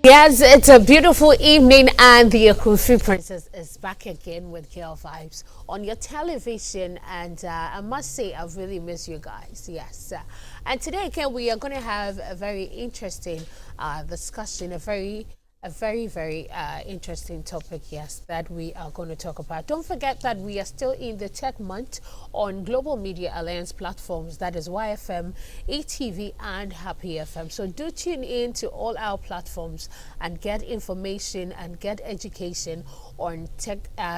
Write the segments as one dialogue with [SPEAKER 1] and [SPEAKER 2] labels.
[SPEAKER 1] Yes, it's a beautiful evening, and the Akufi Princess is back again with Girl Vibes on your television. And I must say, I've really missed you guys. Yes. And today, again, we are going to have a very interesting discussion, a very interesting topic, yes, that we are going to talk about. Don't forget that we are still in the Tech Month on Global Media Alliance platforms, that is YFM, ETV, and Happy FM. So do tune in to all our platforms and get information and get education on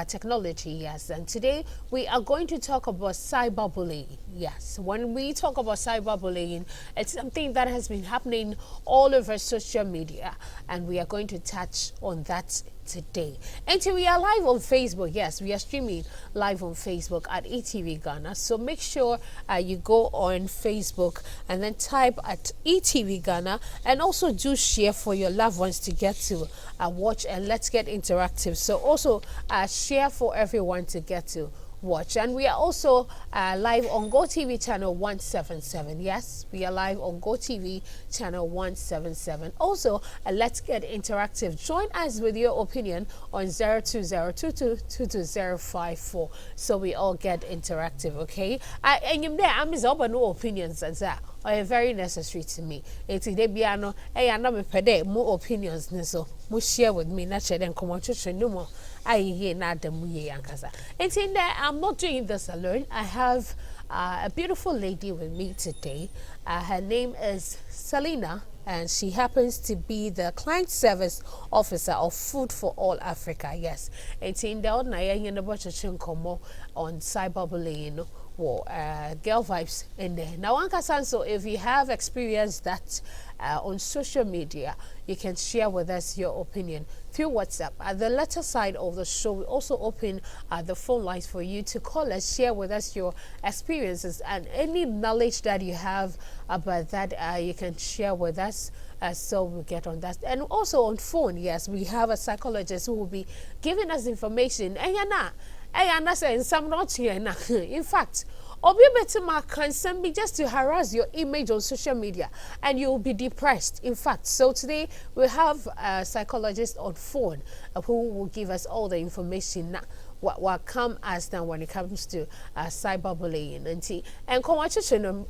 [SPEAKER 1] technology, yes. And today we are going to talk about cyberbullying. Yes, when we talk about cyberbullying, it's something that has been happening all over social media, and we are going to touch on that today. And so we are live on Facebook. Yes, we are streaming live on Facebook at ETV Ghana. So make sure you go on Facebook and then type at ETV Ghana, and also do share for your loved ones to get to watch, and let's get interactive. So also share for everyone to get to watch. And we are also live on GoTV channel 177. Yes, we are live on GoTV channel 177. Also, let's get interactive. Join us with your opinion on 02022222054, so we all get interactive. Okay, and you there, I'm open no opinions as that are very necessary to me. It's the piano, I know me pede more opinions, so mo share with me, not share them come on to no more. I hear not the muye yankasa. And in there, I'm not doing this alone. I have a beautiful lady with me today. Her name is Selena, and she happens to be the client service officer of Food for All Africa. Yes, it's in there on cyberbullying. Girl Vibes in there. Now, so if you have experienced that on social media, you can share with us your opinion through WhatsApp. At the latter side of the show, we also open the phone lines for you to call us, share with us your experiences and any knowledge that you have about that. You can share with us. So we'll get on that. And also on phone, yes, we have a psychologist who will be giving us information. And that's saying some not here now. In fact, or be better my concern be just to harass your image on social media, and you'll be depressed. In fact, so today we have a psychologist on phone who will give us all the information now. What come as now when it comes to cyberbullying and come watch us in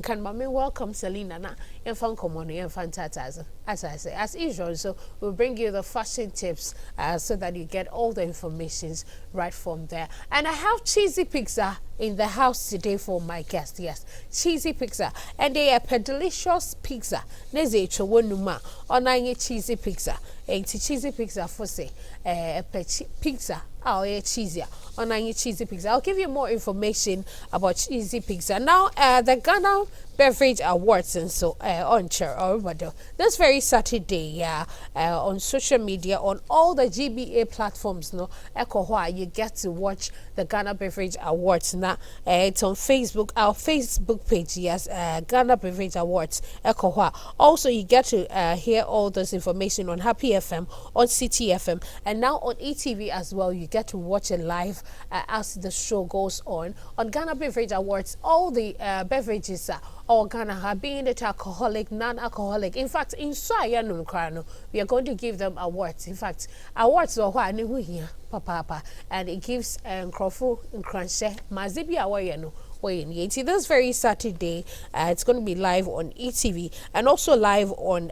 [SPEAKER 1] can welcome Selena na and fun come on and fantastic as I say as usual. So we'll bring you the fashion tips so that you get all the informations right from there. And I have cheesy pizza in the house today for my guest. Yes, cheesy pizza, and they are a delicious pizza. Neze chowonuma on cheesy pizza. And cheesy pizza for say pizza. Oh, yeah, cheesy. On cheesy pizza. I'll give you more information about cheesy pizza. Now, the Ghana Beverage Awards and so on chair or this very Saturday, on social media, on all the GBA platforms, no, you get to watch the Ghana Beverage Awards. Now, it's on Facebook, our Facebook page, yes, Ghana Beverage Awards. Also, you get to hear all this information on Happy FM, on City FM, and now on ETV as well. You get to watch it live as the show goes on Ghana Beverage Awards. All the beverages all Ghana have, being it alcoholic, non-alcoholic. In fact, inside we are going to give them awards. In fact, awards are what here, papa, and it gives Nkrofu Nkranche Mazibi away this very Saturday. It's going to be live on ETV and also live on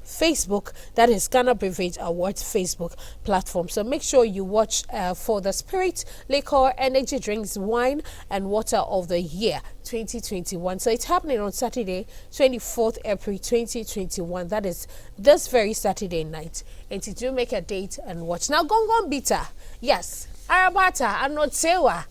[SPEAKER 1] Facebook. That is Ghana Beverage Awards Facebook platform. So make sure you watch for the Spirit, Liquor, Energy Drinks, Wine and Water of the Year 2021. So it's happening on Saturday, 24th April 2021. That is this very Saturday night. And to do make a date and watch. Now, Gongon Bita. Yes, Arabata and not Sewa.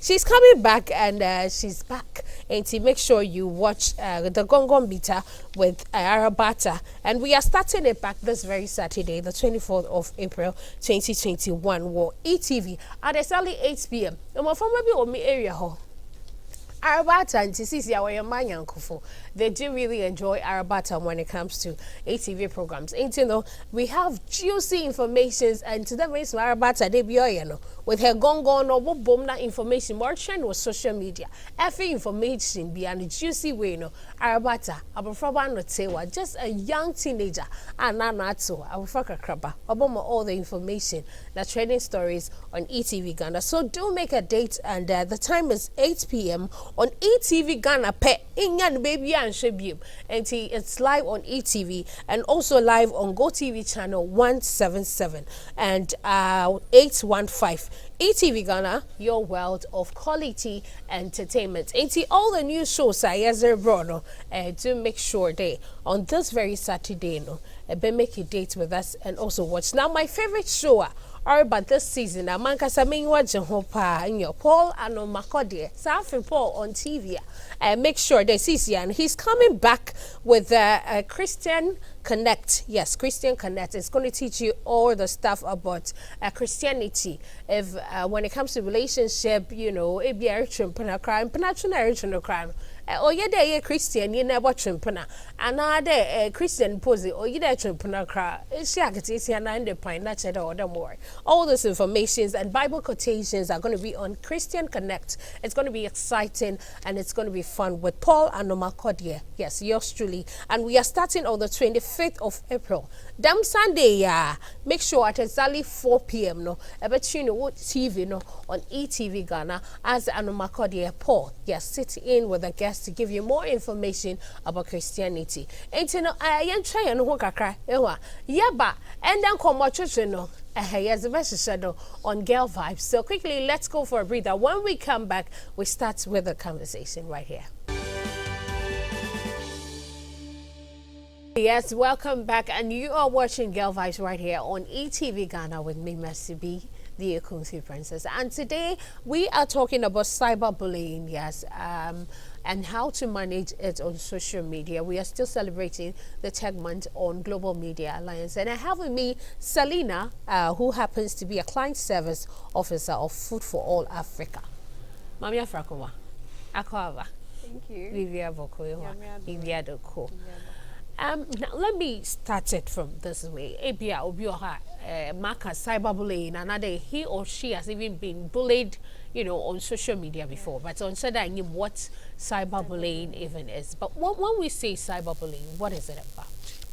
[SPEAKER 1] She's coming back, and she's back. And to make sure you watch the Gongon Bita with Arabata. And we are starting it back this very Saturday, the 24th of April 2021. ETV at exactly 8 p.m. Arabata and Tisisi our Manyankofo. They do really enjoy Arabata when it comes to ATV programs. And you know, we have juicy informations and to them is Arabata they be with her gong or what bomb that information more trend was social media. Every information be and juicy way no Arabata abofraba no tewa just a young teenager and nanato abofraka kraba oboma all the information the trending stories on ETV Ghana. So do make a date and the time is 8 p.m. on ETV Ghana pe Inyan baby and Shebib. And it's live on ETV and also live on GoTV channel 177 and 815. ETV Ghana, your world of quality entertainment. And all the new shows I Bruno do make sure they on this very Saturday no make a date with us and also watch. Now my favorite show but this season, Amanka Samiwa Jehopa in your Paul and Makode, Safi Paul on TV. Make sure they see and he's coming back with Christian Connect. Yes, Christian Connect. It's going to teach you all the stuff about Christianity. If when it comes to relationship, you know, it be a crime, crime. Oh yeah, they Christian, you never trimpana. Another Christian pose, or you there trimpana cry. She agitates and the pine, not or more. All those informations and Bible quotations are going to be on Christian Connect. It's going to be exciting and it's going to be fun with Paul and Nomakodie. Yes, yours truly. And we are starting on the 25th of April. Damn Sunday, yeah. Make sure at exactly 4 p.m. No, I bet you know what TV no on ETV Ghana as Anomakodie Paul. Yes, sit in with a guest to give you more information about Christianity. And you know, I am trying to cry. Yeah, but and then come watch it, no. Yes, the best shadow on Girl Vibes. So quickly, let's go for a breather. When we come back, we start with the conversation right here. Yes, welcome back, and you are watching Girl Vibes right here on ETV Ghana with me, Mercy B, the Ekunsi Princess. And today we are talking about cyberbullying, yes, and how to manage it on social media. We are still celebrating the Tech Month on Global Media Alliance, and I have with me Selina, who happens to be a client service officer of Food for All Africa. Mamia Frakoma, Akwava.
[SPEAKER 2] Thank you.
[SPEAKER 1] Vivia Vokoyo, Vivia Doko. Now let me start it from this way. Abia Obioha Maka cyberbullying, another he or she has even been bullied, you know, on social media before. But on said I knew what cyberbullying even is. But when we say cyberbullying, what is it about?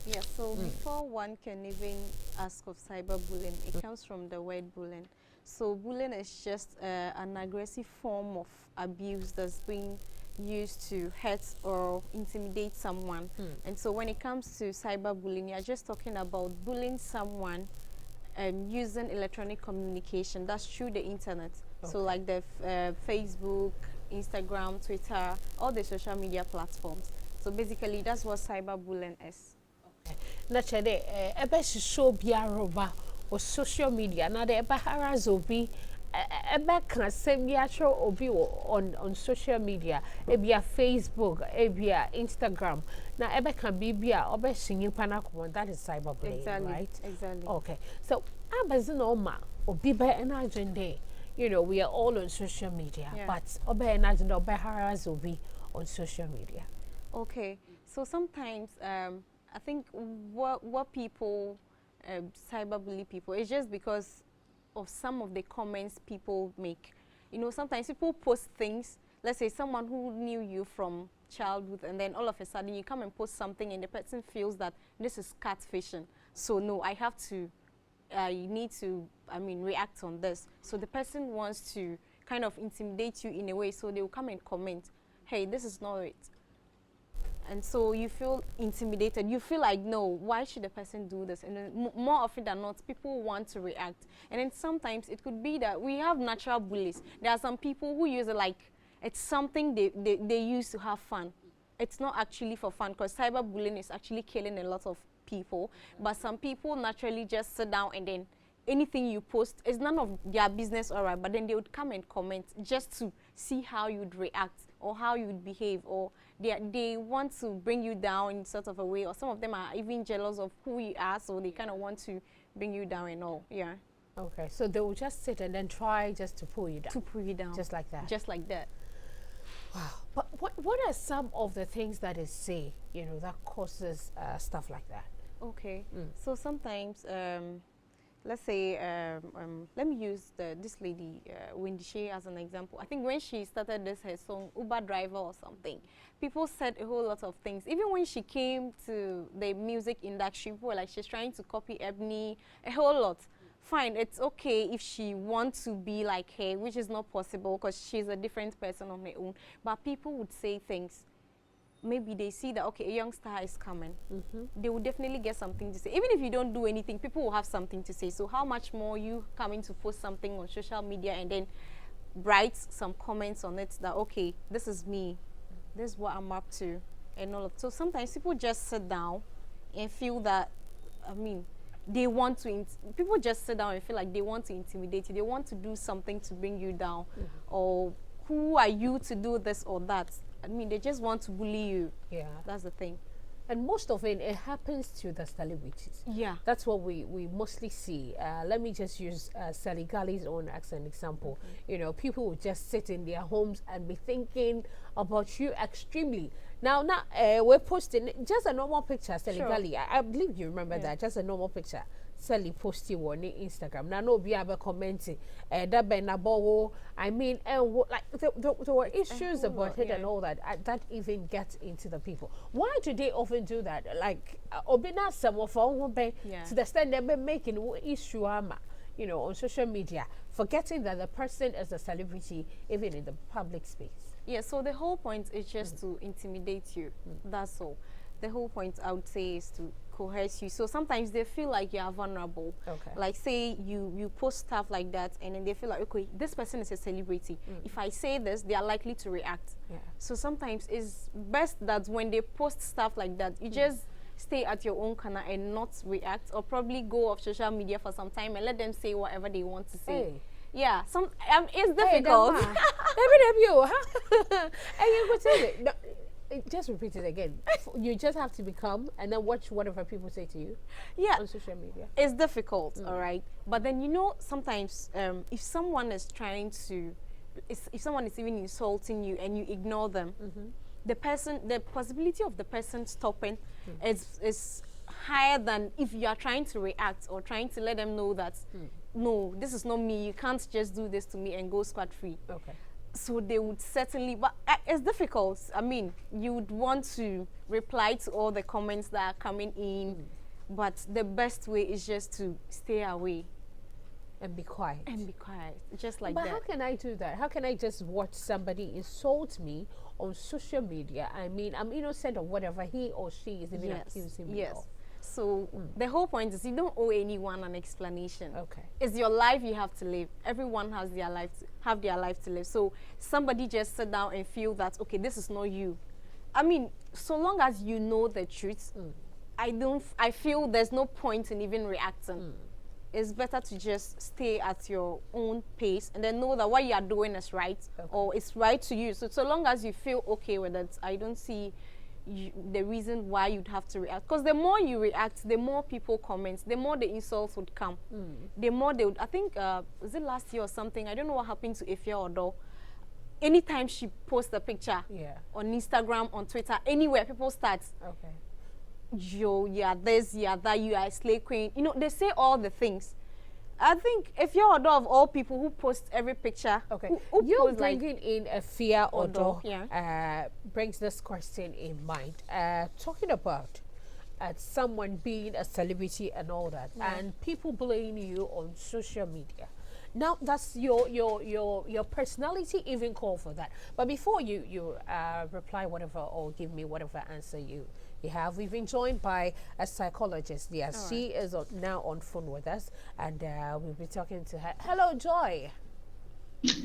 [SPEAKER 2] Yeah, so before one can even ask of cyberbullying, it comes from the word bullying. So bullying is just an aggressive form of abuse that's being used to hurt or intimidate someone. And so when it comes to cyberbullying, you're just talking about bullying someone using electronic communication. That's through the internet. Okay. So like the Facebook, Instagram, Twitter, all the social media platforms. So basically that's what cyberbullying is.
[SPEAKER 1] Okay. Naturally, ebe show biaroba or social media. Now the ebe harazobi ebe can send me obi on social media, ebia Facebook, ebia Instagram. Now ebe can be bia obe singing panakon. That is cyberbullying,
[SPEAKER 2] exactly,
[SPEAKER 1] right?
[SPEAKER 2] Exactly.
[SPEAKER 1] Okay. So abazino ma obi be energy. You know, we are all on social media, but obe energy obe harass obi on social media.
[SPEAKER 2] Okay. So sometimes I think what people cyberbully people is just because of some of the comments people make. You know, sometimes people post things, let's say someone who knew you from childhood, and then all of a sudden you come and post something and the person feels that this is catfishing. So no, I have to, you need to, react on this. So the person wants to kind of intimidate you in a way, so they will come and comment, hey, this is not it. And so you feel intimidated. You feel like, no, why should the person do this? And then more often than not, people want to react. And then sometimes it could be that we have natural bullies. There are some people who use it like it's something they use to have fun. It's not actually for fun, because cyberbullying is actually killing a lot of people. But some people naturally just sit down and then anything you post is none of their business, all right, but then they would come and comment just to see how you'd react or how you'd behave, or they want to bring you down in sort of a way, or some of them are even jealous of who you are, so they kind of want to bring you down and all. Yeah.
[SPEAKER 1] Okay, so they will just sit and then try just to pull you down.
[SPEAKER 2] To pull you down.
[SPEAKER 1] Just like that.
[SPEAKER 2] Just like that.
[SPEAKER 1] Wow. But what are some of the things that is say, that causes stuff like that?
[SPEAKER 2] Okay. So sometimes, let's say, let me use this lady, Wendy Shea, as an example. I think when she started her song, Uber Driver or something, people said a whole lot of things. Even when she came to the music industry, people were like, she's trying to copy Ebony, a whole lot. Fine, it's okay if she wants to be like her, which is not possible because she's a different person on her own. But people would say things. Maybe they see that, okay, a young star is coming. They will definitely get something to say. Even if you don't do anything, people will have something to say. So how much more you coming to post something on social media and then write some comments on it that, okay, this is me, this is what I'm up to, and all of. So sometimes people just sit down and feel that, they want to, people just sit down and feel like they want to intimidate you. They want to do something to bring you down. Or who are you to do this or that? They just want to bully you. Yeah. That's the thing.
[SPEAKER 1] And most of it happens to the celebrities.
[SPEAKER 2] Yeah.
[SPEAKER 1] That's what we mostly see. Let me just use Sally Gali's own as an example. People will just sit in their homes and be thinking about you extremely. Now, we're posting just a normal picture, Sally Gali. I believe you remember that. Just a normal picture. Sally posted on Instagram. Now, no, be able commenting. That be na bowo. Like there were issues about it and all that. That even gets into the people. Why do they often do that? Like, obina some of our to the extent they've been making issue on social media, forgetting that the person is a celebrity even in the public space.
[SPEAKER 2] Yeah, so the whole point is just to intimidate you. That's all. The whole point, I would say, is to coerce you. So sometimes they feel like you are vulnerable. Okay. Like, say you post stuff like that, and then they feel like, okay, this person is a celebrity. If I say this, they are likely to react. Yeah. So sometimes it's best that when they post stuff like that, you just stay at your own corner and not react, or probably go off social media for some time and let them say whatever they want to say. Hey. Yeah, it's difficult.
[SPEAKER 1] And you could say it. No, just repeat it again. You just have to become and then watch whatever people say to you. Yeah, on social media.
[SPEAKER 2] It's difficult, all right. But then sometimes if someone is trying to, if someone is even insulting you and you ignore them, the possibility of the person stopping is higher than if you are trying to react or trying to let them know that no, this is not me. You can't just do this to me and go scot-free. Okay. So they would certainly, but it's difficult. You would want to reply to all the comments that are coming in, but the best way is just to stay away.
[SPEAKER 1] And be quiet.
[SPEAKER 2] Just like that.
[SPEAKER 1] But how can I do that? How can I just watch somebody insult me on social media? I'm innocent of whatever he or she is even accusing me of.
[SPEAKER 2] So the whole point is you don't owe anyone an explanation. Okay. It's your life you have to live. Everyone has their life to live. So somebody just sit down and feel that, okay, this is not you. So long as you know the truth, I feel there's no point in even reacting. It's better to just stay at your own pace and then know that what you are doing is right, or it's right to you. So long as you feel okay with it, I don't see the reason why you'd have to react. Because the more you react, the more people comment, the more the insults would come. The more they would, I think, was it last year or something? I don't know what happened to Ifya Odo. Anytime she posts a picture on Instagram, on Twitter, anywhere, people start, yo, yeah, this, yeah, that, you are a slave queen. They say all the things. I think if you're Odo of all people who post every picture, who
[SPEAKER 1] you're bringing in a fear Odo, brings this question in mind. Talking about someone being a celebrity and all that, and people blame you on social media. Now that's your personality even call for that. But before you reply whatever or give me whatever answer you have, we've been joined by a psychologist. Yes, she is now on phone with us, and we'll be talking to her. Hello, Joy.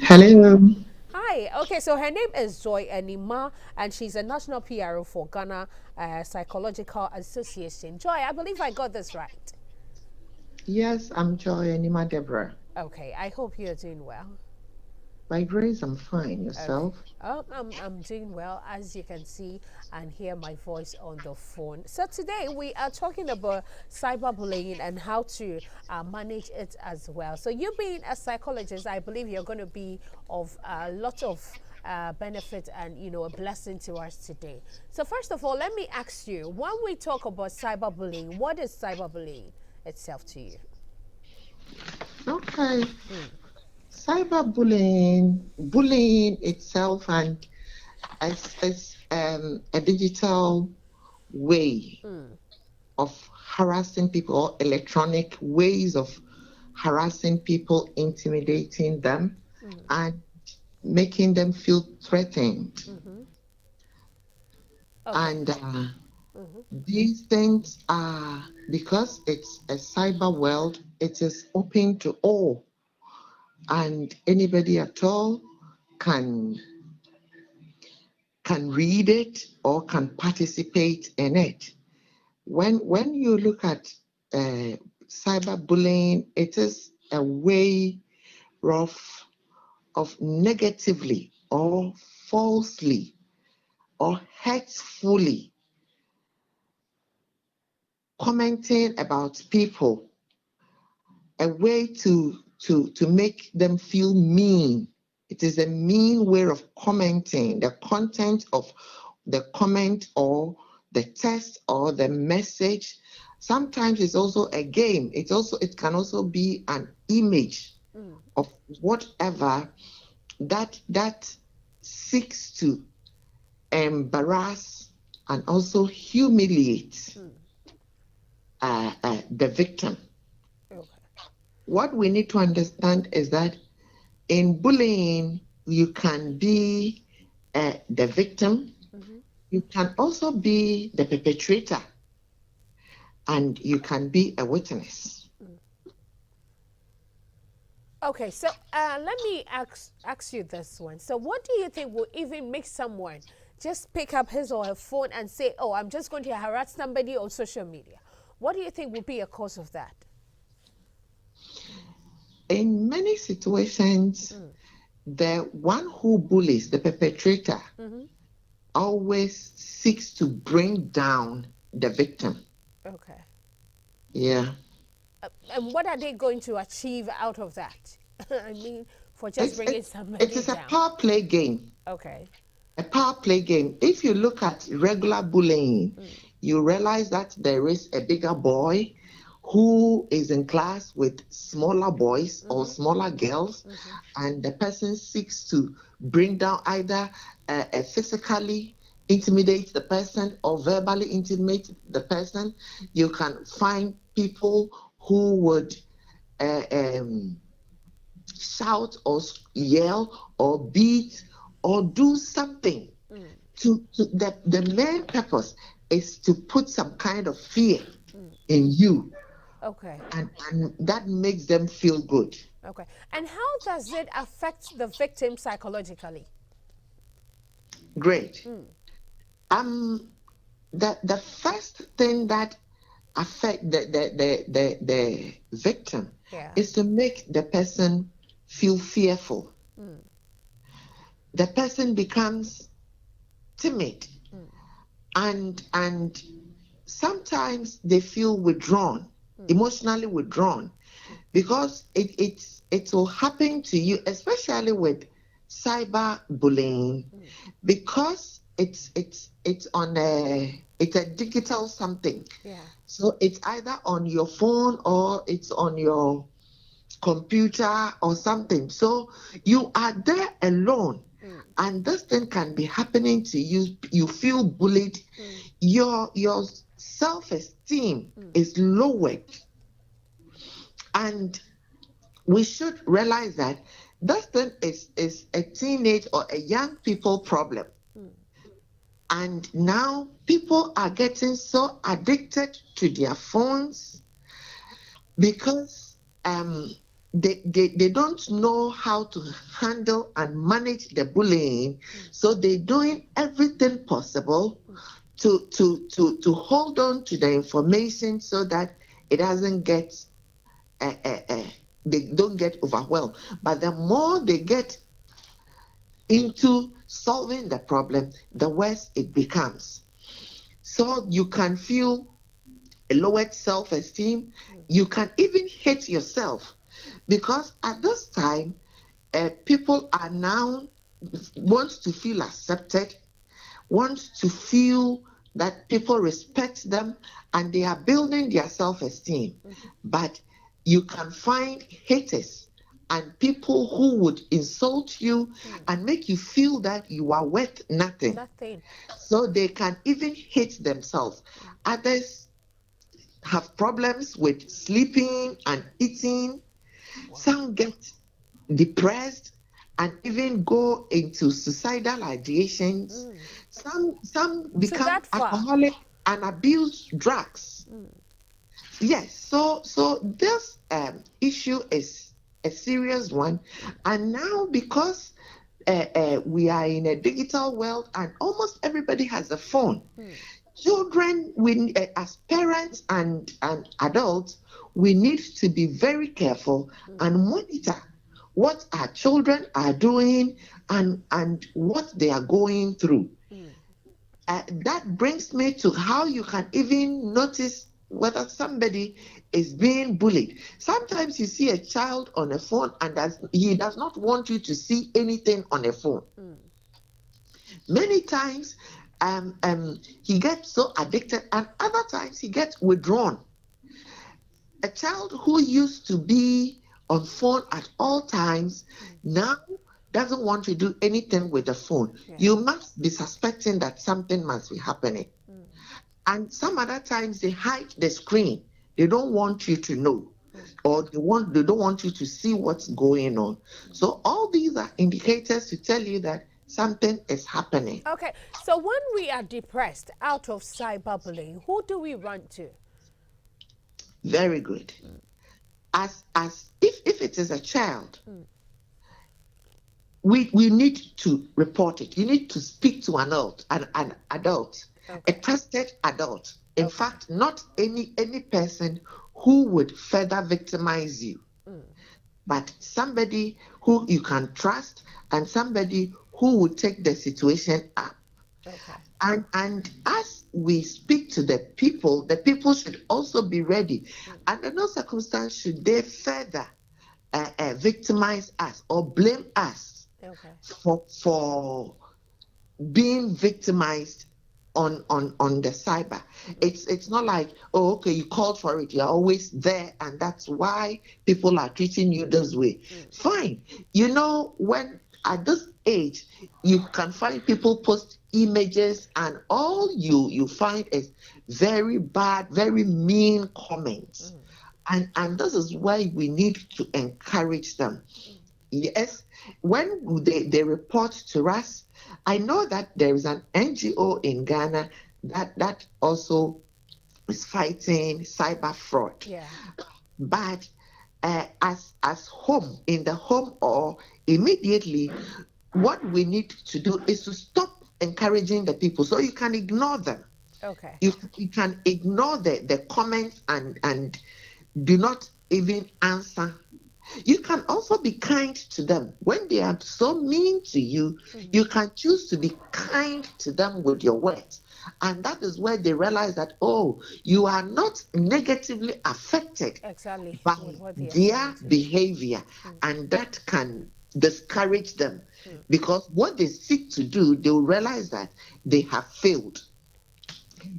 [SPEAKER 3] Hello.
[SPEAKER 1] Hi. Okay, so her name is Joy Anima, and she's a national PRO for Ghana Psychological Association. Joy, I believe I got this right.
[SPEAKER 3] Yes, I'm Joy Anima Deborah.
[SPEAKER 1] Okay, I hope you're doing well.
[SPEAKER 3] By grace, I'm fine. Yourself?
[SPEAKER 1] Okay. I'm doing well, as you can see and hear my voice on the phone. So today we are talking about cyberbullying and how to manage it as well. So you being a psychologist, I believe you're going to be of a lot of benefit and, a blessing to us today. So first of all, let me ask you, when we talk about cyberbullying, what is cyberbullying itself to you?
[SPEAKER 3] Okay. Bullying itself and is a digital way of harassing people, or electronic ways of harassing people, intimidating them, and making them feel threatened.
[SPEAKER 1] Okay.
[SPEAKER 3] And these things are, because it's a cyber world, it is open to all, and anybody at all can read it or can participate in it. When you look at cyberbullying, it is a way of negatively or falsely or hurtfully commenting about people, a way to make them feel mean. It is a mean way of commenting. The content of the comment or the text or the message. Sometimes it's also a game. It can also be an image of whatever that seeks to embarrass and also humiliate the victim.
[SPEAKER 1] Okay.
[SPEAKER 3] What we need to understand is that in bullying, you can be the victim, you can also be the perpetrator, and you can be a witness.
[SPEAKER 1] Okay, so let me ask you this one. So what do you think will even make someone just pick up his or her phone and say, oh, I'm just going to harass somebody on social media? What do you think will be a cause of that?
[SPEAKER 3] In many situations, the one who bullies, the perpetrator, always seeks to bring down the victim.
[SPEAKER 1] Okay.
[SPEAKER 3] Yeah.
[SPEAKER 1] And what are they going to achieve out of that? I mean, for just bringing somebody down.
[SPEAKER 3] It is a power play game.
[SPEAKER 1] Okay.
[SPEAKER 3] A power play game. If you look at regular bullying, you realize that there is a bigger boy who is in class with smaller boys or smaller girls, and the person seeks to bring down, either physically intimidate the person or verbally intimidate the person. You can find people who would shout or yell or beat or do something. The main purpose is to put some kind of fear in you.
[SPEAKER 1] Okay.
[SPEAKER 3] And that makes them feel good.
[SPEAKER 1] Okay. And how does it affect the victim psychologically?
[SPEAKER 3] Great. The first thing that affect the victim is to make the person feel fearful. The person becomes timid, and sometimes they feel withdrawn, emotionally withdrawn, because it will happen to you, especially with cyber bullying, because it's a digital something.
[SPEAKER 1] Yeah.
[SPEAKER 3] So it's either on your phone or it's on your computer or something. So you are there alone, and this thing can be happening to you. You feel bullied. Your self-esteem is lowered, and we should realize that this thing is a teenage or a young people problem. And now people are getting so addicted to their phones because they don't know how to handle and manage the bullying. So they're doing everything possible to hold on to the information so that it doesn't get they don't get overwhelmed. But the more they get into solving the problem, the worse it becomes. So you can feel a lowered self-esteem. You can even hate yourself, because at this time, people are now wants to feel accepted, wants to feel that people respect them, and they are building their self-esteem. But you can find haters and people who would insult you and make you feel that you are worth nothing.
[SPEAKER 1] Nothing.
[SPEAKER 3] So they can even hate themselves. Others have problems with sleeping and eating. Some get depressed and even go into suicidal ideations. Some become alcoholic and abuse drugs. Yes, so this issue is a serious one, and now because we are in a digital world and almost everybody has a phone, children, as parents and adults, we need to be very careful and monitor what our children are doing and what they are going through. That brings me to how you can even notice whether somebody is being bullied. Sometimes you see a child on a phone and he does not want you to see anything on a phone. Many times he gets so addicted, and other times he gets withdrawn. A child who used to be on phone at all times now doesn't want to do anything with the phone. You must be suspecting that something must be happening. And some other times they hide the screen. They don't want you to know, or they don't want you to see what's going on. So all these are indicators to tell you that something is happening.
[SPEAKER 1] Okay, so when we are depressed out of cyberbullying, who do we run to?
[SPEAKER 3] Very good. As if it is a child, we need to report it. You need to speak to an adult, a trusted adult. In fact, not any person who would further victimize you, but somebody who you can trust and somebody who would take the situation up. And as we speak to the people should also be ready. Under no circumstance should they further victimize us or blame us for being victimized on the cyber. It's not like, oh, okay, you called for it, you're always there, and that's why people are treating you this way. Fine. You know, when at this age, you can find people post images and all you find is very bad, very mean comments. And this is why we need to encourage them. Yes, when they report to us, I know that there is an NGO in Ghana that also is fighting cyber fraud. But as home, in the home or immediately, what we need to do is to stop encouraging the people. So you can ignore them. You can ignore the comments and do not even answer. You can also be kind to them. When they are so mean to you, you can choose to be kind to them with your words. And that is where they realize that, oh, you are not negatively affected by their behavior. And that can discourage them. Because what they seek to do, they will realize that they have failed.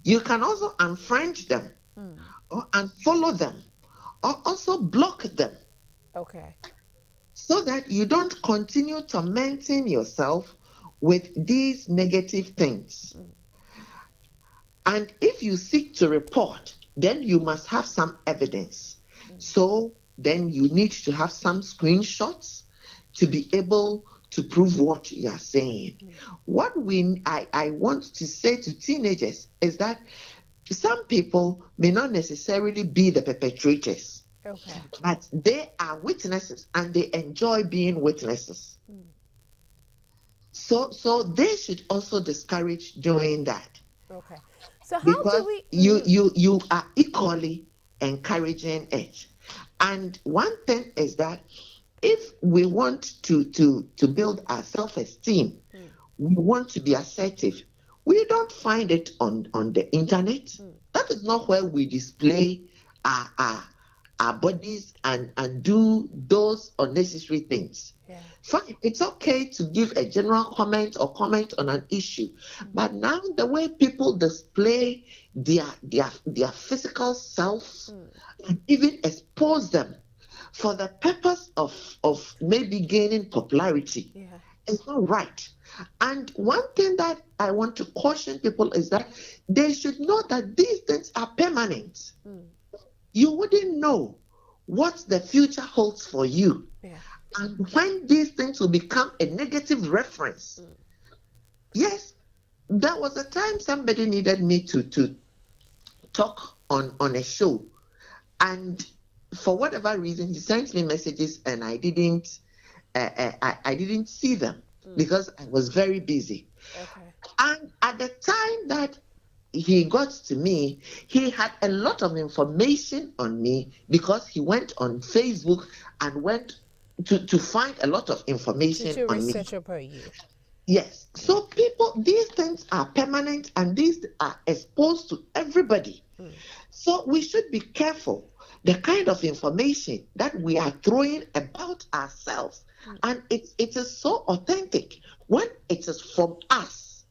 [SPEAKER 3] You can also unfriend them or unfollow them or also block them. So that you don't continue tormenting yourself with these negative things. And if you seek to report, then you must have some evidence. So then you need to have some screenshots to be able to prove what you are saying. What I want to say to teenagers is that some people may not necessarily be the perpetrators. But they are witnesses and they enjoy being witnesses. So they should also discourage doing that.
[SPEAKER 1] So how
[SPEAKER 3] because
[SPEAKER 1] do we
[SPEAKER 3] you are equally encouraging it. And one thing is that if we want to build our self-esteem, we want to be assertive. We don't find it on the internet. That is not where we display our our bodies and do those unnecessary things.
[SPEAKER 1] Yeah.
[SPEAKER 3] Fine, it's okay to give a general comment or comment on an issue, but now the way people display their physical selves and even expose them for the purpose of maybe gaining popularity,
[SPEAKER 1] Yeah.
[SPEAKER 3] is not right. And one thing that I want to caution people is that they should know that these things are permanent. You wouldn't know what the future holds for you.
[SPEAKER 1] Yeah.
[SPEAKER 3] And when these things will become a negative reference. Yes, there was a time somebody needed me to talk on a show, and for whatever reason he sent me messages and I didn't see them because I was very busy.
[SPEAKER 1] Okay.
[SPEAKER 3] And at the time that he got to me, he had a lot of information on me because he went on Facebook and went to find a lot of information
[SPEAKER 1] To
[SPEAKER 3] on me.
[SPEAKER 1] research about you.
[SPEAKER 3] Yes. So people, these things are permanent and these are exposed to everybody. So we should be careful the kind of information that we are throwing about ourselves. And it is so authentic when it is from us.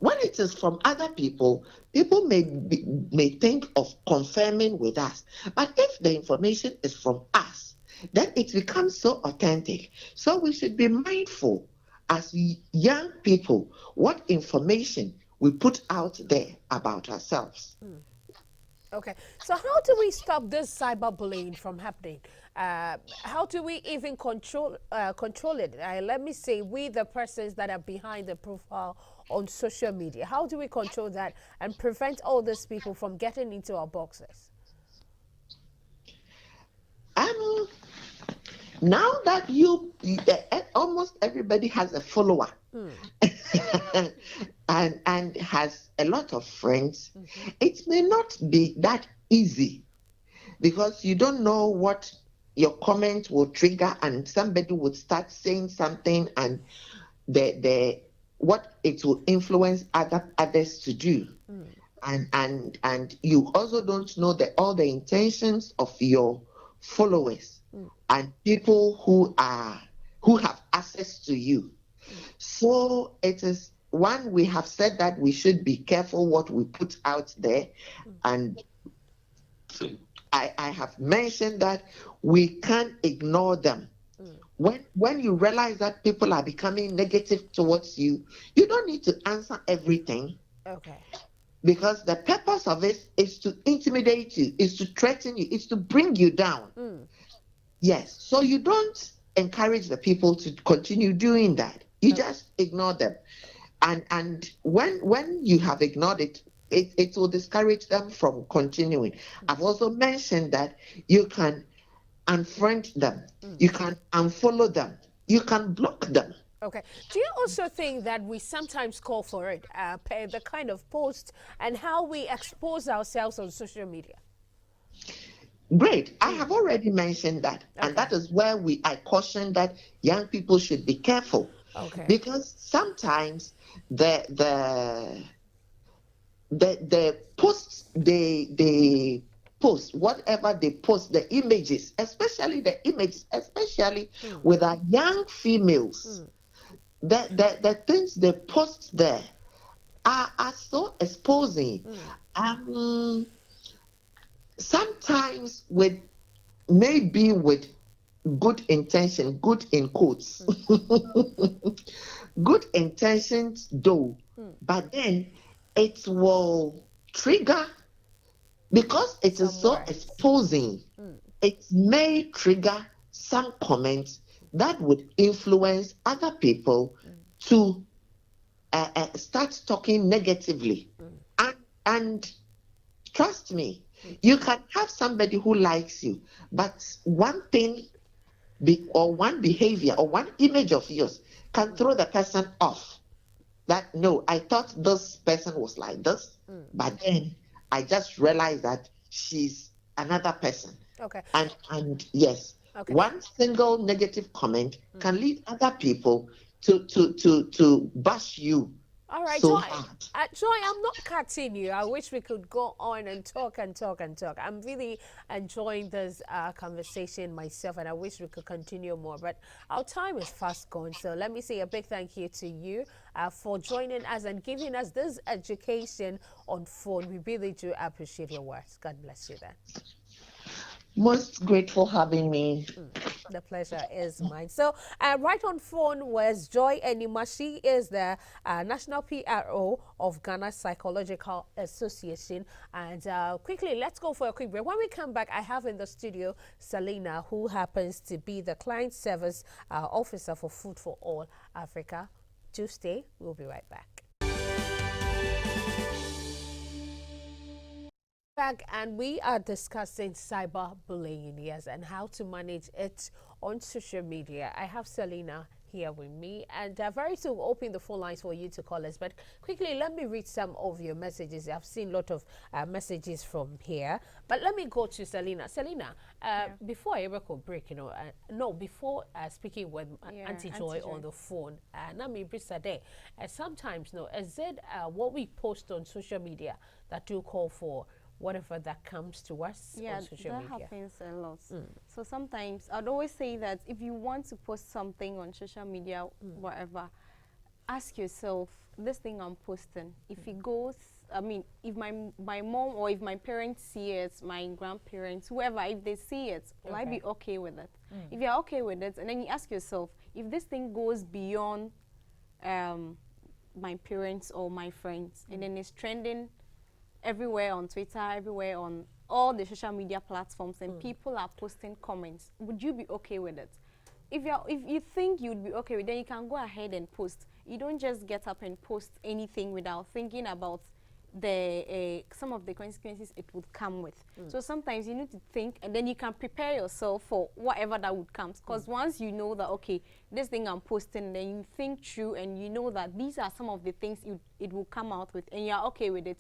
[SPEAKER 3] When it is from other people, people may think of confirming with us. But if the information is from us, then it becomes so authentic. So we should be mindful as young people what information we put out there about ourselves.
[SPEAKER 1] Okay, so how do we stop this cyberbullying from happening? How do we even control it? Let me say, we the persons that are behind the profile on social media, how do we control that and prevent all these people from getting into our boxes?
[SPEAKER 3] Now that almost everybody has a follower and has a lot of friends, it may not be that easy because you don't know what your comment will trigger, and somebody would start saying something and what it will influence others to do. And you also don't know all the intentions of your followers and people who have access to you. So it is one, we have said that we should be careful what we put out there, and I have mentioned that we can't ignore them. When you realize that people are becoming negative towards you, you don't need to answer everything.
[SPEAKER 1] Okay.
[SPEAKER 3] Because the purpose of it is to intimidate you, is to threaten you, is to bring you down. Yes. So you don't encourage the people to continue doing that. You just ignore them. And when you have ignored it, it will discourage them from continuing. I've also mentioned that you can unfriend them, you can unfollow them, you can block them.
[SPEAKER 1] Okay. Do you also think that we sometimes call for it, the kind of post and how we expose ourselves on social media?
[SPEAKER 3] Great. I have already mentioned that. Okay. And that is where I caution that young people should be careful.
[SPEAKER 1] Okay.
[SPEAKER 3] Because sometimes the posts they post, whatever they post, the images, especially with our young females, the things they post there are so exposing. Sometimes maybe with good intention, good in quotes, good intentions though, but then it will trigger, because it is so exposing, it may trigger some comments that would influence other people to start talking negatively. And trust me, you can have somebody who likes you, but one thing or one behavior or one image of yours can throw the person off. That, no, I thought this person was like this, but then I just realized that she's another person.
[SPEAKER 1] Okay.
[SPEAKER 3] And yes,
[SPEAKER 1] okay.
[SPEAKER 3] One single negative comment can lead other people to bash you
[SPEAKER 1] All right,
[SPEAKER 3] so
[SPEAKER 1] Joy.
[SPEAKER 3] hard.
[SPEAKER 1] Joy, I'm not cutting you. I wish we could go on and talk and talk and talk. I'm really enjoying this conversation myself, and I wish we could continue more. But our time is fast gone. So let me say a big thank you to you for joining us and giving us this education on phone. We really do appreciate your words. God bless you then.
[SPEAKER 3] Most grateful having me.
[SPEAKER 1] The pleasure is mine. So, right on phone was Joy Enima. She is the National PRO of Ghana Psychological Association. And quickly, let's go for a quick break. When we come back, I have in the studio Selena, who happens to be the Client Service Officer for Food for All Africa. Do stay. We'll be right back. Back, and we are discussing cyberbullying, yes, and how to manage it on social media. I have Selena here with me, and very soon we'll open the phone lines for you to call us. But quickly, let me read some of your messages. I've seen a lot of messages from here, but let me go to Selena. Selena, before I ever could break, no, before speaking with Auntie Joy on the phone, Nami Brisade, sometimes, no, is it what we post on social media that do call for whatever that comes to us on social media?
[SPEAKER 2] That happens a lot. So sometimes I'd always say that if you want to post something on social media, whatever, ask yourself, this thing I'm posting, if it goes, I mean, if my mom or if my parents see it, my grandparents, whoever, if they see it, will I be okay with it? If you're okay with it, and then you ask yourself, if this thing goes beyond my parents or my friends, and then it's trending everywhere on Twitter, everywhere on all the social media platforms, and people are posting comments, would you be okay with it? If you think you'd be okay with it, then you can go ahead and post. You don't just get up and post anything without thinking about the some of the consequences it would come with. So sometimes you need to think, and then you can prepare yourself for whatever that would come. Because once you know that, okay, this thing I'm posting, then you think through and you know that these are some of the things it will come out with, and you're okay with it.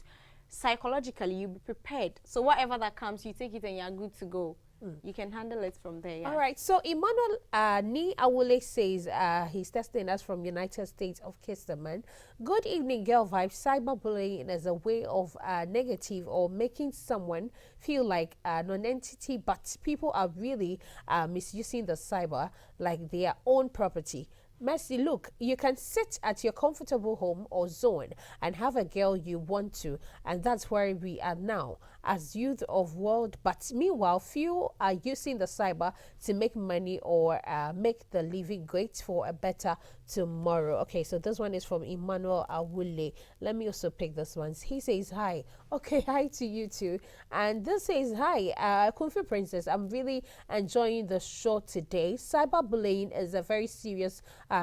[SPEAKER 2] Psychologically, you'll be prepared. So whatever that comes, you take it and you're good to go. You can handle it from there.
[SPEAKER 1] All right. So Emmanuel Ni Awole says he's testing us from United States of Kistaman. Good evening, girl vibes. Cyberbullying is a way of negative or making someone feel like a non-entity, but people are really misusing the cyber like their own property. Mercy, look, you can sit at your comfortable home or zone and have a girl you want to, and that's where we are now as youth of world. But meanwhile, few are using the cyber to make money or make the living great for a better tomorrow. Okay, so this one is from Emmanuel Awule. Let me also pick this one. He says hi. Okay, hi to you too. And this says hi, Kung Fu Princess. I'm really enjoying the show today. Cyberbullying is a very serious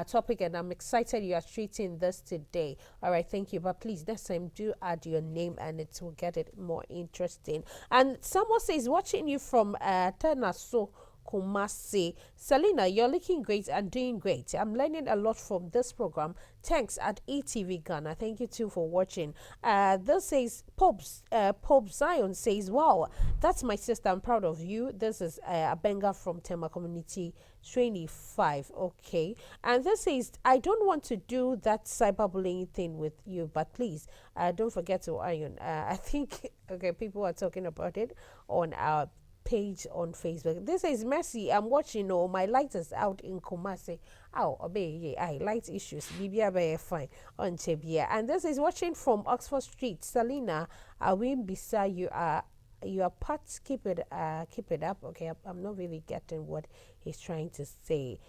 [SPEAKER 1] topic, and I'm excited you are treating this today. All right, thank you. But please, next time, do add your name, and it will get it more interesting. And someone says, watching you from Tenaso Kumasi. Selena, you're looking great and doing great. I'm learning a lot from this program. Thanks at ETV Ghana. Thank you too for watching. This says Pope Zion says, wow, that's my sister. I'm proud of you. This is a banger from Tema Community 25. Okay. And this says, I don't want to do that cyberbullying thing with you, but please don't forget to iron. I think, okay, people are talking about it on our page on Facebook. This is Mercy. I'm watching. Oh, my light is out in Kumasi. Oh, obey, I light issues. Bibia fine on Chebia. And this is watching from Oxford Street. Selena, I will beside you. Your parts, keep it up. Okay, I'm not really getting what he's trying to say.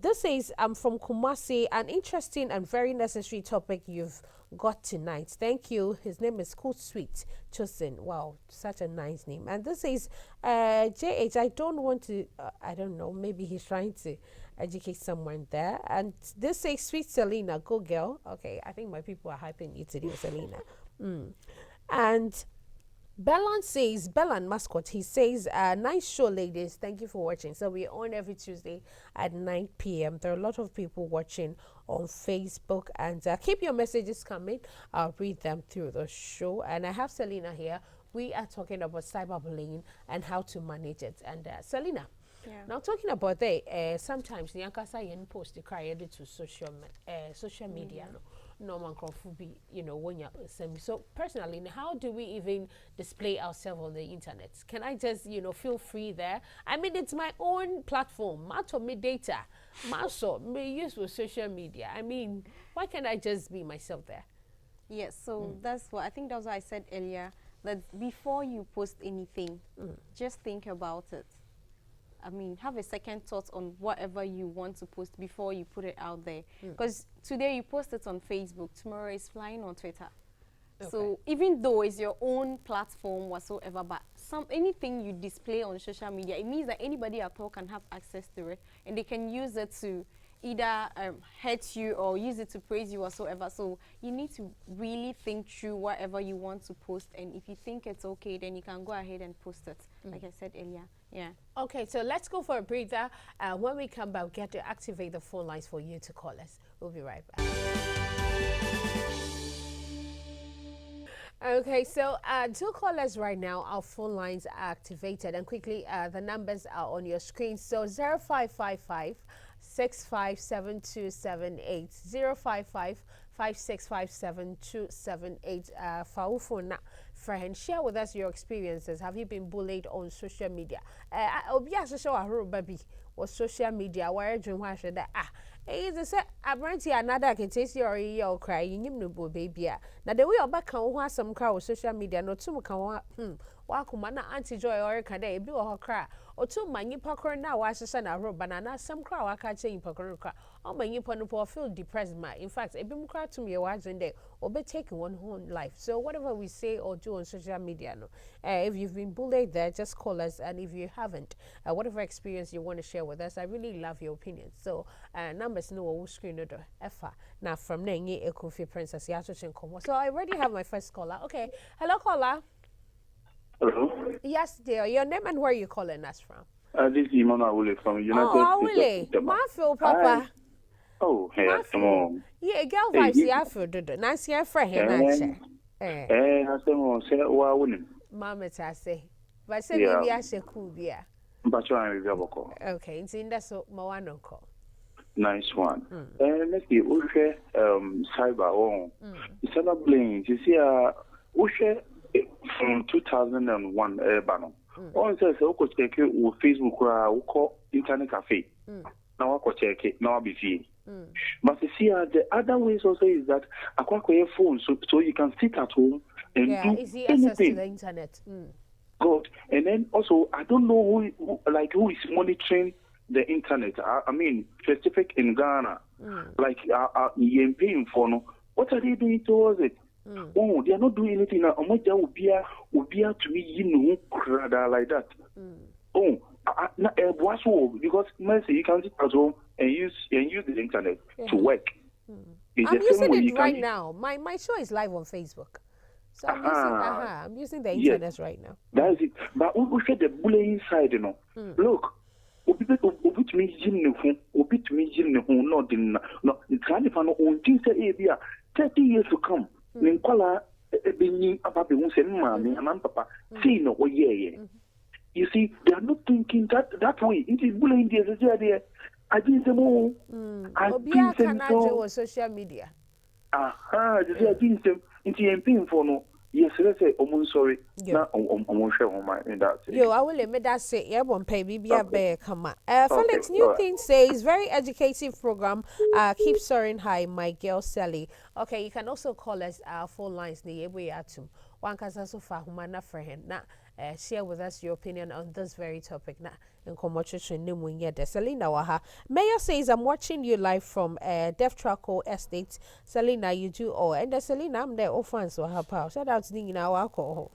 [SPEAKER 1] This says, I'm from Kumasi, an interesting and very necessary topic you've got tonight. Thank you. His name is Cool Sweet Chosen. Wow, such a nice name. And this says, JH, I don't want to, I don't know, maybe he's trying to educate someone there. And this says, Sweet Selena, go girl. Okay, I think my people are hyping you today, Selena. And Bellan Mascot, he says, nice show, ladies. Thank you for watching. So we're on every Tuesday at 9 p.m. There are a lot of people watching on Facebook, and keep your messages coming. I'll read them through the show. And I have Selena here. We are talking about cyberbullying and how to manage it. And Selena,
[SPEAKER 2] Yeah.
[SPEAKER 1] Now talking about that, sometimes the yankasa yen post the cry edit to social media no. No man be, when you're so personally, how do we even display ourselves on the internet? Can I just, feel free there? I mean, it's my own platform. Matter me data, maso me use with social media. I mean, why can't I just be myself there?
[SPEAKER 2] Yes, so that's what I think that's what I said earlier, that before you post anything, just think about it. I mean, have a second thought on whatever you want to post before you put it out there. Because today you post it on Facebook, tomorrow it's flying on Twitter. Okay. So even though it's your own platform whatsoever, but anything you display on social media, it means that anybody at all can have access to it, and they can use it to either hurt you or use it to praise you whatsoever. So you need to really think through whatever you want to post, and if you think it's okay, then you can go ahead and post it, like I said earlier. Yeah. Okay,
[SPEAKER 1] so let's go for a breather. When we come back, get to activate the phone lines for you to call us. We'll be right back. Okay, so do call us right now. Our phone lines are activated, and quickly, the numbers are on your screen. So 0555 657278 055 5657 phone friend, share with us your experiences. Have you been bullied on social media? Baby or social media where dream that is a set a another can taste your crying you baby. Now the way your back can some crowd social media no two can wakumana anti joy or kade bi wo hokra otu manyi pakor na wa hyehyɛ na ro banana some crowd waka che pakor kra o manyi pano po feel depressed ma in fact ebi mu kra to me wa agenda obe take one whole life. So whatever we say or do on social media no, if you've been bullied there, just call us, and if you haven't, whatever experience you want to share with us, I really love your opinion. So numbers no will screen no efa now from Nengi Ekofi Princess Yacho. So I already have my first caller. Okay, hello caller.
[SPEAKER 4] Hello?
[SPEAKER 1] Yes, dear. Your name and where you calling us from?
[SPEAKER 4] This is Imam Awule from United
[SPEAKER 1] States of Marfil, Papa.
[SPEAKER 4] Hi. Oh, hey, come on.
[SPEAKER 1] Yeah, girl vibes, yeah, for the nice year for him, actually.
[SPEAKER 4] I say,
[SPEAKER 1] Mamma, I say. But say, maybe I say, cool, yeah.
[SPEAKER 4] But trying to go.
[SPEAKER 1] Okay, it's in that so, Moano call.
[SPEAKER 4] Nice one. Let's see, Ushe, cyber, cyberbullying. You see, Ushe, from 2001 bano on says oko check with Facebook we call internet cafe now I check it now be fee but you see the other ways also is that akwa your phone so you can sit at home and do
[SPEAKER 1] easy
[SPEAKER 4] anything.
[SPEAKER 1] Access to the internet.
[SPEAKER 4] Good. And then also I don't know who is monitoring the internet. I mean specific in Ghana like paying for no, what are they doing towards it? Oh, they are not doing anything now. Omoja will be to me, like that. Oh, because you can sit at home and use the internet to work.
[SPEAKER 1] I'm using it right now. My show is live on Facebook, so I'm using the internet right now.
[SPEAKER 4] That is it. But we should the bullying side, Look. Obi to me no it's kind of an own thing say 30 years to come. Ninkola being about the mommy and papa see no you see they are not thinking that way. It is bullying there. I didn't know I didn't know
[SPEAKER 1] social media.
[SPEAKER 4] I didn't into for no. Yes, let's say sorry. Now in that.
[SPEAKER 1] Yo, I will admit that say yeah, won't pay be a bear come. Felix, new thing says very educative program. Keep soaring high, my girl Sally. Okay, you can also call us our phone lines near we are to one casa so far humana for him. Now share with us your opinion on this very topic. Now in commotion the Selena Waha. Mayor says I'm watching you live from Deaf Traco Estate. Selena, you do all. And the Selena, I'm there offense or her pal. Shout out to Ning in our alcohol.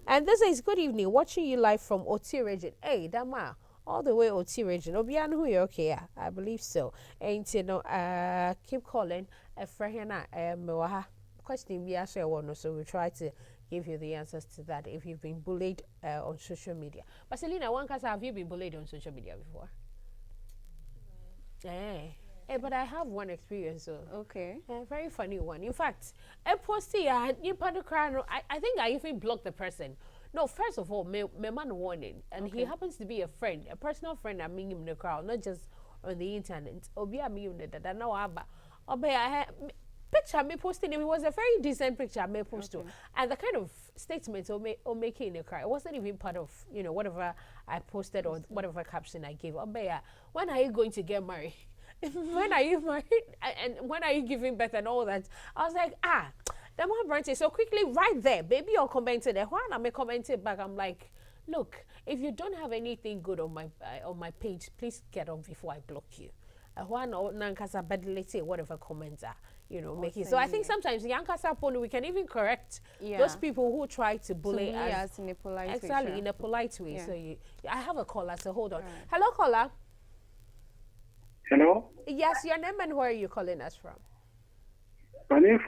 [SPEAKER 1] And this is good evening. Watching you live from Oti region. Hey, Dama. All the way Oti region. Obian who you okay? I believe so. Ain't you know, keep calling. Frahena question we actually want, so we try to give you the answers to that if you've been bullied on social media. But Selena, one case, have you been bullied on social media before? But I have one experience. So
[SPEAKER 2] Okay.
[SPEAKER 1] very funny one. In fact, I posted I think I even blocked the person. No, first of all, my man warning, and he happens to be a friend, a personal friend. I mean him in the crowd, not just on the internet. Obi I mean that now about. Obi I picture me posting him. It was a very decent picture I made post to, and the kind of statements or making in the crowd, it wasn't even part of whatever I posted or whatever caption I gave. Obi, when are you going to get married? When are you married? And when are you giving birth and all that? I was like, the more branches. So quickly, right there, baby, you're commenting there. When I'm commenting back, I'm like, look, if you don't have anything good on my page, please get on before I block you. One or nankasa bedlete whatever comments are, making. So I think sometimes the yankasa pony we can even correct those people who try to bully us
[SPEAKER 2] in a polite way.
[SPEAKER 1] Exactly, in a polite way. So I have a caller, so hold on. Hello, caller.
[SPEAKER 5] Hello?
[SPEAKER 1] Yes, your name and where are you calling us from?
[SPEAKER 5] My name is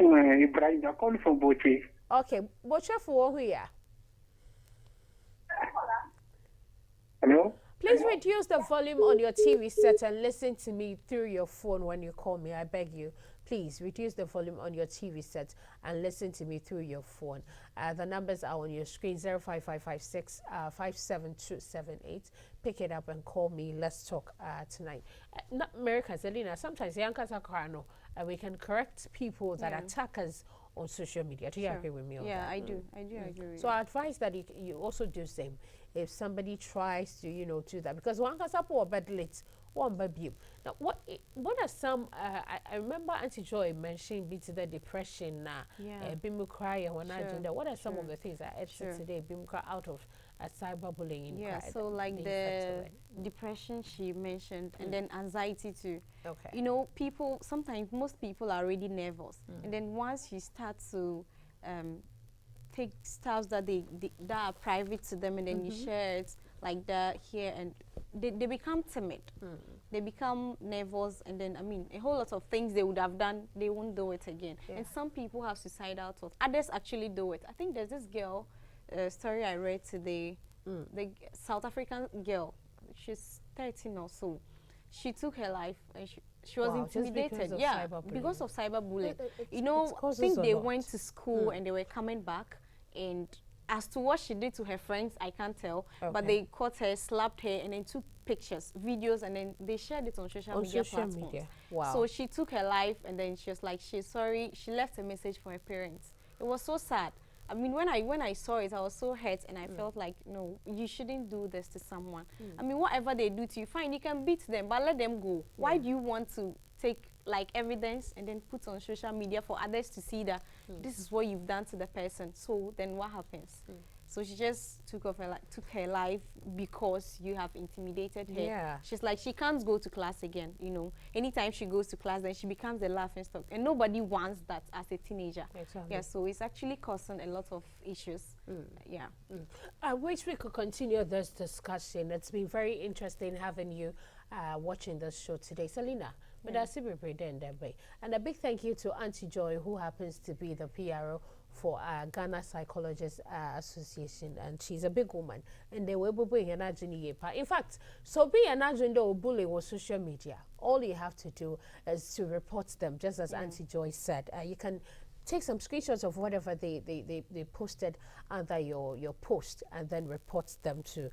[SPEAKER 5] Ibrahim. I'm calling from Boche.
[SPEAKER 1] Okay, Boche for who here?
[SPEAKER 5] Hello?
[SPEAKER 1] Please reduce the volume on your TV set and listen to me through your phone when you call me. I beg you. Please reduce the volume on your TV set and listen to me through your phone. The numbers are on your screen, 05556 57278. Pick it up and call me. Let's talk tonight. Not America, Selena. Sometimes we can correct people that attack us on social media. Do you agree with me on that?
[SPEAKER 2] Yeah, I do. I do agree with
[SPEAKER 1] So I advise that you also do the same. If somebody tries to, do that, because one can support bed late, one baby. Now, what are some? I remember Auntie Joy mentioned the depression. Bimu cry when I do that. What are some of the things that I said today? Bimu cry out of cyberbullying.
[SPEAKER 2] Yeah, so like the depression she mentioned, and then anxiety too.
[SPEAKER 1] Okay.
[SPEAKER 2] Sometimes most people are already nervous, and then once you start to take stuff that that are private to them, and then you share it like that here, and they become timid. They become nervous, and then a whole lot of things they would have done, they won't do it again. And some people have suicidal thoughts. Others actually do it. I think there's this girl story I read today, the South African girl. She's 13 or so. She took her life, and she was intimidated. Because of cyberbullying. I think they went to school and they were coming back, and as to what she did to her friends, I can't tell. But they caught her, slapped her, and then took pictures, videos, and then they shared it on social media platforms.
[SPEAKER 1] Wow.
[SPEAKER 2] So she took her life, and then she was like, she's sorry. She left a message for her parents. It was so sad. When I saw it, I was so hurt, and I felt like, no, you shouldn't do this to someone. Whatever they do to you, fine, you can beat them, but let them go. Why do you want to take like evidence and then put on social media for others to see that this is what you've done to the person? So then what happens? So she just took her life because you have intimidated her.
[SPEAKER 1] Yeah.
[SPEAKER 2] She's like, she can't go to class again. Anytime she goes to class, then she becomes a laughing stock, and nobody wants that as a teenager.
[SPEAKER 1] Exactly.
[SPEAKER 2] Yeah. So it's actually causing a lot of issues. Yeah.
[SPEAKER 1] I wish we could continue this discussion. It's been very interesting having you watching this show today, Selena. But and a big thank you to Auntie Joy, who happens to be the PRO for Ghana Psychologists Association, and she's a big woman. And they will be an in fact, so be an agenda or bully with social media. All you have to do is to report them, just as Auntie Joy said. You can take some screenshots of whatever they posted under your post, and then report them to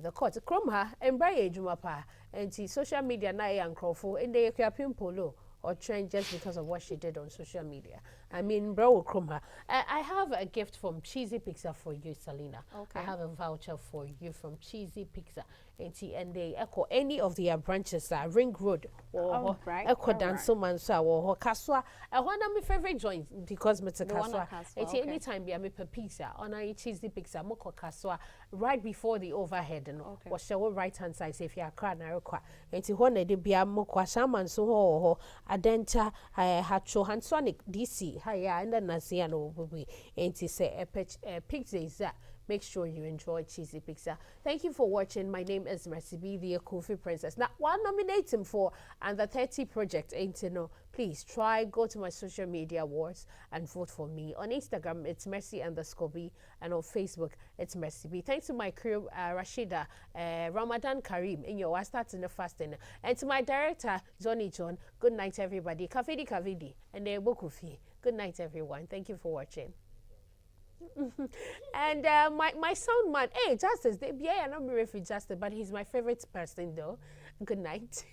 [SPEAKER 1] the court. Kromha and Brian Jumapa and social media na and Crawford and they polo or trend just because of what she did on social media. Bro Kromha. I have a gift from Cheesy Pizza for you, Selena.
[SPEAKER 2] Okay.
[SPEAKER 1] I have a voucher for you from Cheesy Pizza. And they echo any of their branches, Ring Road or Echo Dansoman or Kaswa. One of my favorite joints because Mr. Kaswa. Anytime be a pizza on a Cheesy Pizza, Moko Kaswa, right before the overhead, or show right hand side, if you are crying, and to one de be a Mokwa Shaman so Adenta, Hacho Hansonic DC, Haya, and then Naziano will be, and to say a pizza is that. Make sure you enjoy Cheesy Pizza. Thank you for watching. My name is Mercy B, the Kofi Princess. Now, one nominate him for and the 30 Project ain't to know. Please go to my social media awards and vote for me. On Instagram, it's Mercy_B, and on Facebook, it's Mercy B. Thanks to my crew, Rashida, Ramadan Karim, in your start in the fasting, and to my director, Johnny John. Good night, everybody. Kavidi, and Bokufi. Good night, everyone. Thank you for watching. And my sound man, hey, Justice, yeah, I'm not married for Justice, but he's my favorite person though. Good night.